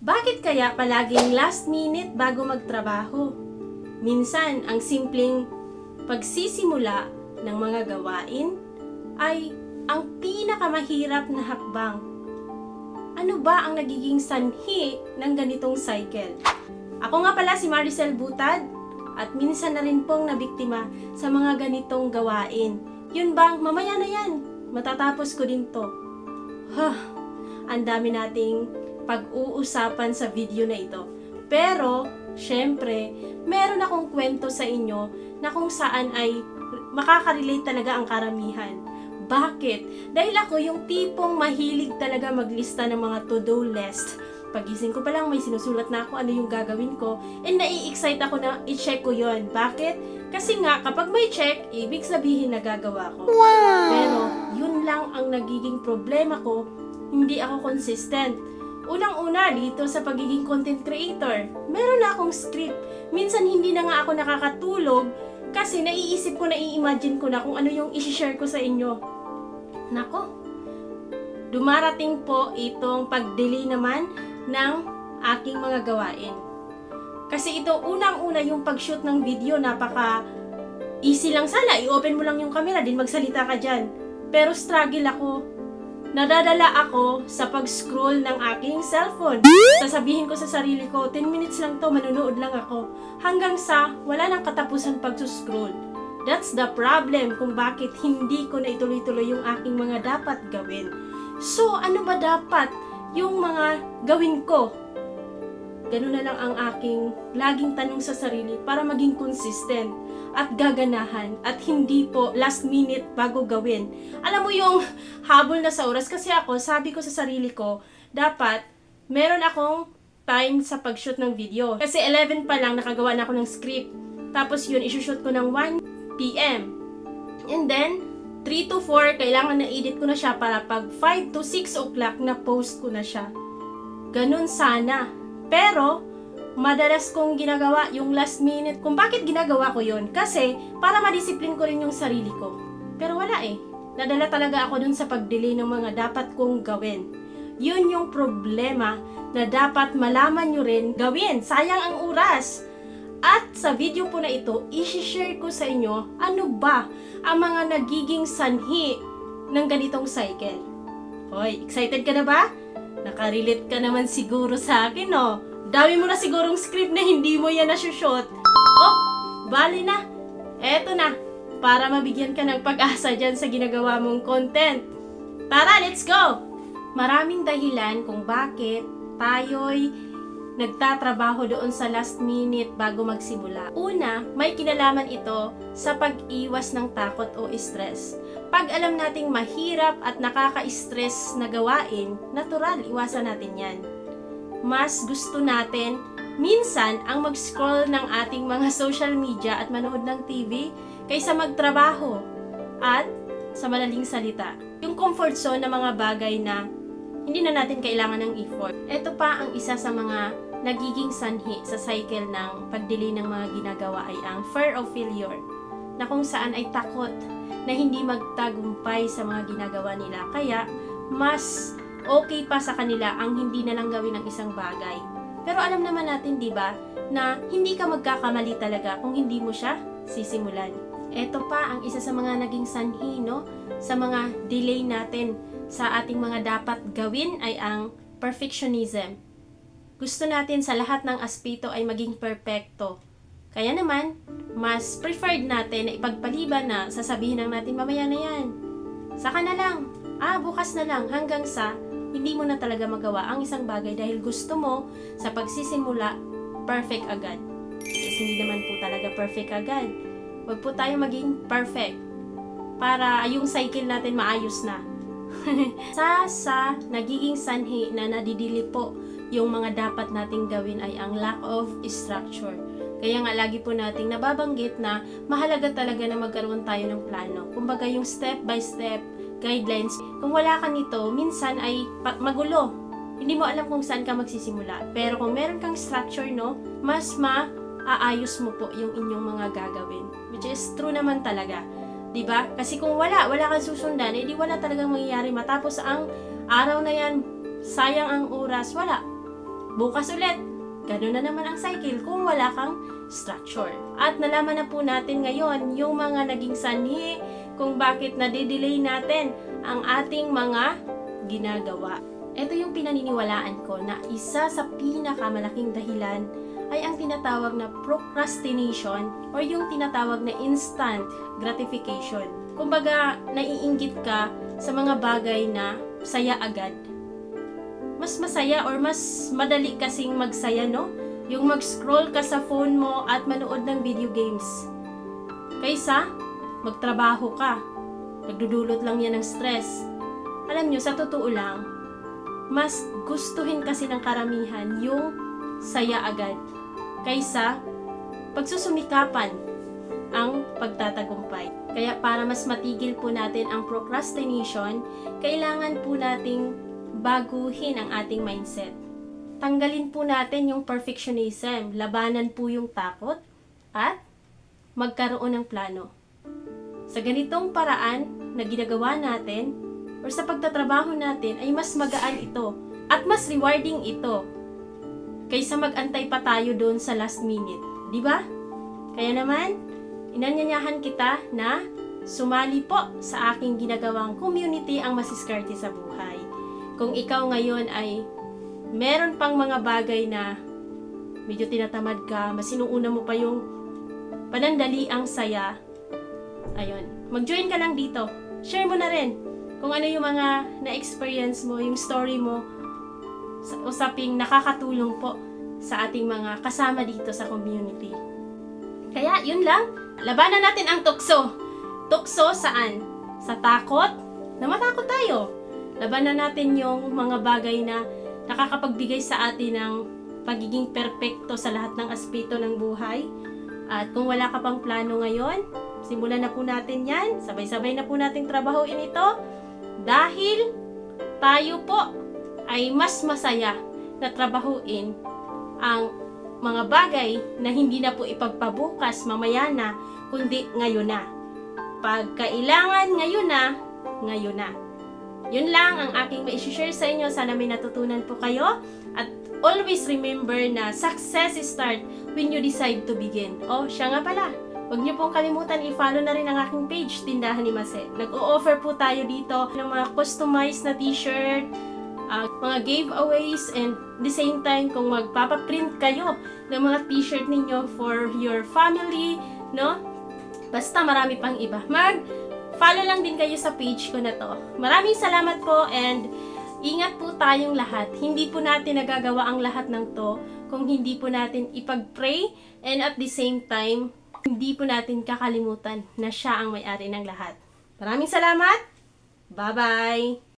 Bakit kaya palaging last minute bago magtrabaho? Minsan, ang simpleng pagsisimula ng mga gawain ay ang pinakamahirap na hakbang. Ano ba ang nagiging sanhi ng ganitong cycle? Ako nga pala si Maricel Butad at minsan na rin pong nabiktima sa mga ganitong gawain. Yun bang mamaya na yan, matatapos ko din to. Ang dami nating pag-uusapan sa video na ito. Pero, syempre, meron akong kwento sa inyo na kung saan ay makaka-relate talaga ang karamihan. Bakit? Dahil ako yung tipong mahilig talaga maglista ng mga to-do list. Pagising ko pa lang may sinusulat na ako ano yung gagawin ko and nai-excite ako na i-check ko yon. Bakit? Kasi nga kapag may check, ibig sabihin nagagawa ko. Wow! Pero yun lang ang nagiging problema ko, hindi ako consistent. Unang-una dito sa pagiging content creator, meron na akong script. Minsan hindi na nga ako nakakatulog kasi naiisip ko, nai-imagine ko na kung ano yung isi-share ko sa inyo. Nako, dumarating po itong pag-delay naman ng aking mga gawain. Kasi ito, unang-una yung pag-shoot ng video, napaka-easy lang sana. I-open mo lang yung camera, din magsalita ka dyan. Pero struggle ako. Nadadala ako sa pag-scroll ng aking cellphone. Sasabihin ko sa sarili ko, 10 minutes lang to, manunood lang ako. Hanggang sa wala nang katapusan pag-scroll. That's the problem kung bakit hindi ko na ituloy-tuloy yung aking mga dapat gawin. So, ano ba dapat yung mga gawin ko? Ganun na lang ang aking laging tanong sa sarili para maging consistent at gaganahan at hindi po last minute bago gawin. Alam mo yung habol na sa oras kasi ako, sabi ko sa sarili ko, dapat meron akong time sa pag-shoot ng video. Kasi 11 pa lang nakagawa na ako ng script. Tapos yun, isushoot ko ng 1 PM. And then, 3 to 4, kailangan na edit ko na siya para pag 5 to 6 o'clock na post ko na siya. Ganun sana. Pero, madalas kong ginagawa yung last minute. Kung bakit ginagawa ko yun? Kasi, para madisiplin ko rin yung sarili ko. Pero wala eh. Nadala talaga ako dun sa pag-delay ng mga dapat kong gawin. Yun yung problema na dapat malaman nyo rin gawin. Sayang ang oras. At sa video po na ito, isi-share ko sa inyo ano ba ang mga nagiging sanhi ng ganitong cycle. Hoy, excited ka na ba? Nakarelate ka naman siguro sa akin, no? Dami mo na sigurong script na hindi mo yan nasushoot. Oh, bali na. Eto na. Para mabigyan ka ng pag-asa dyan sa ginagawa mong content. Tara, let's go! Maraming dahilan kung bakit tayo'y nagtatrabaho doon sa last minute bago magsimula. Una, may kinalaman ito sa pag-iwas ng takot o stress. Pag alam nating mahirap at nakaka-stress na gawain, natural, iwasan natin yan. Mas gusto natin minsan ang mag-scroll ng ating mga social media at manood ng TV kaysa magtrabaho at sa madaling salita. Yung comfort zone na mga bagay na hindi na natin kailangan ng effort. Ito pa ang isa sa mga nagiging sanhi sa cycle ng pag-delay ng mga ginagawa ay ang fear of failure, na kung saan ay takot na hindi magtagumpay sa mga ginagawa nila. Kaya, mas okay pa sa kanila ang hindi na lang gawin ng isang bagay. Pero alam naman natin, di ba, na hindi ka magkakamali talaga kung hindi mo siya sisimulan. Ito pa ang isa sa mga naging sanhi, no, sa mga delay natin sa ating mga dapat gawin ay ang perfectionism. Gusto natin sa lahat ng aspeto ay maging perfecto. Kaya naman, mas preferred natin na ipagpaliban na sasabihin lang natin mamaya na yan. Saka na lang, bukas na lang, hanggang sa hindi mo na talaga magawa ang isang bagay dahil gusto mo sa pagsisimula perfect agad. Kasi hindi naman po talaga perfect agad. Huwag po tayo maging perfect para yung cycle natin maayos na. sa nagiging sanhi na nadidili po yung mga dapat nating gawin ay ang lack of structure. Kaya nga lagi po nating nababanggit na mahalaga talaga na magkaroon tayo ng plano. Kumbaga yung step by step guidelines. Kung wala ka nito, minsan ay magulo. Hindi mo alam kung saan ka magsisimula. Pero kung meron kang structure, no, mas maaayos mo po yung inyong mga gagawin. Which is true naman talaga. Diba? Kasi kung wala kang susundan, edi wala talagang mangyayari. Matapos ang araw na yan, sayang ang oras, wala. bukas ulit. Ganun na naman ang cycle kung wala kang structure. At nalaman na po natin ngayon yung mga naging sanhi kung bakit nade-delay natin ang ating mga ginagawa. Ito yung pinaniniwalaan ko na isa sa pinakamalaking dahilan ay ang tinatawag na procrastination or yung tinatawag na instant gratification. Kumbaga, naiinggit ka sa mga bagay na saya agad. Mas masaya or mas madali kasing magsaya, no? Yung mag-scroll ka sa phone mo at manood ng video games. Kaysa, magtrabaho ka. Nagdudulot lang yan ng stress. Alam nyo, sa totoo lang, mas gustuhin kasi ng karamihan yung saya agad. Kaysa, pagsusumikapan ang pagtatagumpay. Kaya para mas matigil po natin ang procrastination, kailangan po nating baguhin ang ating mindset. Tanggalin po natin yung perfectionism, labanan po yung takot, at magkaroon ng plano. Sa ganitong paraan na ginagawa natin, or sa pagtatrabaho natin, ay mas magaan ito, at mas rewarding ito, kaysa mag-antay pa tayo doon sa last minute. Di ba? Kaya naman, inanyayahan kita na sumali po sa aking ginagawang community ang Masiskarte sa Buhay. Kung ikaw ngayon ay meron pang mga bagay na medyo tinatamad ka, mas inuuna mo pa yung panandali ang saya, ayun, mag-join ka lang dito. Share mo na rin kung ano yung mga na-experience mo, yung story mo, sa usaping nakakatulong po sa ating mga kasama dito sa community. Kaya, yun lang. Labanan natin ang tukso. Tukso saan? Sa takot? Na matakot tayo. Labanan natin yung mga bagay na nakakapagbigay sa atin ng pagiging perpekto sa lahat ng aspeto ng buhay. At kung wala ka pang plano ngayon, simulan na po natin yan. Sabay-sabay na po natin trabahuin ito. Dahil tayo po ay mas masaya na trabahuin ang mga bagay na hindi na po ipagpabukas mamaya na, kundi ngayon na. Pag kailangan ngayon na, ngayon na. Yun lang ang aking ma-share sa inyo. Sana may natutunan po kayo. At always remember na success start when you decide to begin. Oh, siya nga pala. Huwag niyo pong kalimutan i-follow na rin ang aking page, Tindahan ni Mase. Nag-o-offer po tayo dito ng mga customized na t-shirt, mga giveaways, and the same time kung magpapaprint kayo ng mga t-shirt ninyo for your family, no? Basta marami pang iba. Follow lang din kayo sa page ko na to. Maraming salamat po, and ingat po tayong lahat. Hindi po natin nagagawa ang lahat ng to kung hindi po natin ipag-pray, and at the same time, hindi po natin kakalimutan na siya ang may-ari ng lahat. Maraming salamat! Bye-bye!